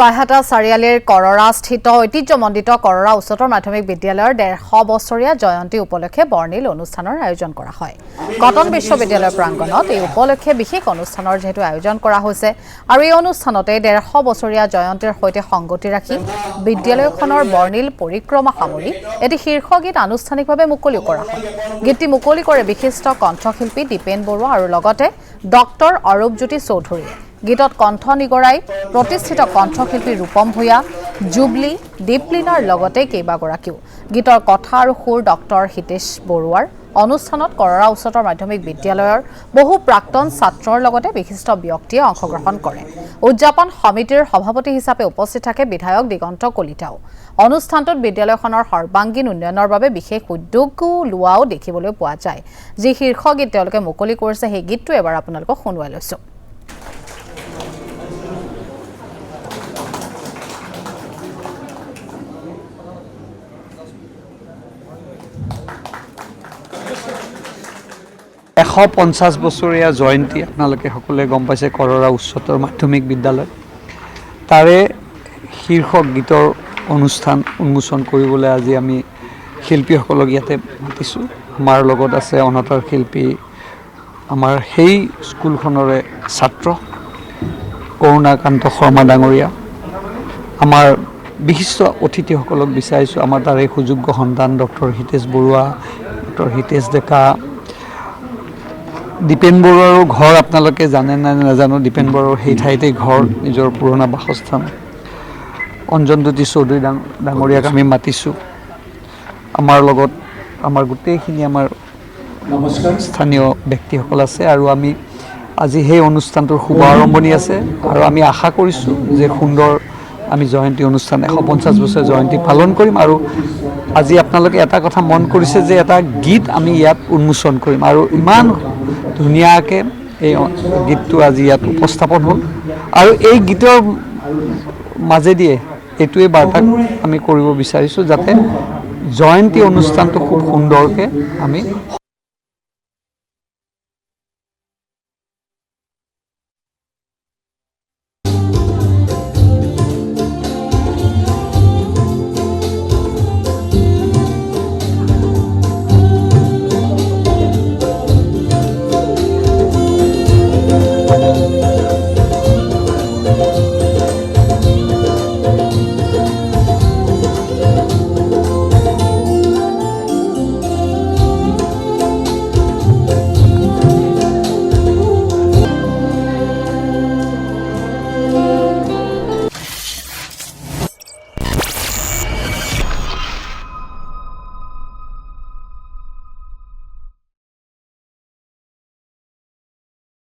বাইহাটা চাৰিআলিৰ কৰৰাস্থিত ঐতিহ্যমণ্ডিত কৰৰা উচ্চতৰ মাধ্যমিক বিদ্যালয়ৰ 150 বছৰীয়া জয়ন্তী উপলক্ষে বৰ্ণিল অনুষ্ঠানৰ আয়োজন কৰা হয়। কটন বিশ্ববিদ্যালয় প্ৰাংগণত এই উপলক্ষে বিশেষ অনুষ্ঠানৰ যেহেতু আয়োজন কৰা হৈছে আৰু এই অনুষ্ঠানতে 150 বছৰীয়া জয়ন্তীৰ সৈতে সংগতি ৰাখি বিদ্যালয়খনৰ বৰ্ণিল পৰিক্ৰমা সামৰি এটি শীৰ্ষগীত আনুষ্ঠানিকভাৱে মুকলি কৰা হয়। গীতটি মুকলি কৰে বিশিষ্ট কণ্ঠশিল্পী দীপেন বৰুৱা আৰু লগতে ডক্টৰ অৰূপজ্যোতি চৌধুৰীয়ে। গীতত কণ্ঠ নিগৰাই প্ৰতিষ্ঠিত কণ্ঠশিল্পী ৰূপম ভূঞা, জুবলি, দীপলিনাৰ লগতে কেইবাগৰাকীও। গীতৰ কথা আৰু সুৰ ডক্টৰ হিতেশ বৰুৱাৰ। অনুষ্ঠানত কৰৰা উচ্চতৰ মাধ্যমিক বিদ্যালয়ৰ বহু প্ৰাক্তন ছাত্ৰৰ লগতে বিশিষ্ট ব্যক্তিয়ে অংশগ্ৰহণ কৰে। উদযাপন সমিতিৰ সভাপতি হিচাপে উপস্থিত থাকে বিধায়ক দিগন্ত কলিতাও। অনুষ্ঠানটোত বিদ্যালয়খনৰ সৰ্বাংগীন উন্নয়নৰ বাবে বিশেষ উদ্যোগো লোৱাও দেখিবলৈ পোৱা যায়। যি শীৰ্ষ গীত তেওঁলোকে মুকলি কৰিছে সেই গীতটো এবাৰ আপোনালোকক শুনুৱাই লৈছো। এশ 50 বছৰীয়া জয়ন্তী আপোনালোকে সকলোৱে গম পাইছে কৰৰা উচ্চতৰ মাধ্যমিক বিদ্যালয় তাৰে শীৰ্ষক গীতৰ অনুষ্ঠান উন্মোচন কৰিবলৈ আজি আমি শিল্পীসকলক ইয়াতে মাতিছোঁ। আমাৰ লগত আছে অনাতাঁৰ শিল্পী, আমাৰ সেই স্কুলখনৰে ছাত্ৰ কৰুণাকান্ত শৰ্মা ডাঙৰীয়া, আমাৰ বিশিষ্ট অতিথিসকলক বিচাৰিছোঁ। আমাৰ তাৰে সুযোগ্য সন্তান ডক্টৰ হিতেশ বৰুৱা, ডক্টৰ হিতেশ ডেকা, দীপেন বৰুৱাৰো ঘৰ আপোনালোকে জানে নে নাজানো। দীপেন বৰুৱাৰ সেই ঠাইতেই ঘৰ, নিজৰ পুৰণা বাসস্থান। অঞ্জনজ্যোতি চৌধুৰী ডাঙৰীয়াক আমি মাতিছোঁ। আমাৰ লগত আমাৰ গোটেইখিনি আমাৰ স্থানীয় ব্যক্তিসকল আছে আৰু আমি আজি সেই অনুষ্ঠানটোৰ শুভ আৰম্ভণি আছে আৰু আমি আশা কৰিছোঁ যে সুন্দৰ আমি জয়ন্তী অনুষ্ঠান 150 বছৰীয়া জয়ন্তী পালন কৰিম। আৰু আজি আপোনালোকে এটা কথা মন কৰিছে যে এটা গীত আমি ইয়াত উন্মোচন কৰিম আৰু ইমান ধুনীয়াকৈ এই গীতটো আজি ইয়াত উপস্থাপন হ'ল আৰু এই গীতৰ মাজেদিয়ে এইটোৱে বাৰ্তা আমি কৰিব বিচাৰিছোঁ যাতে জয়ন্তী অনুষ্ঠানটো খুব সুন্দৰকৈ আমি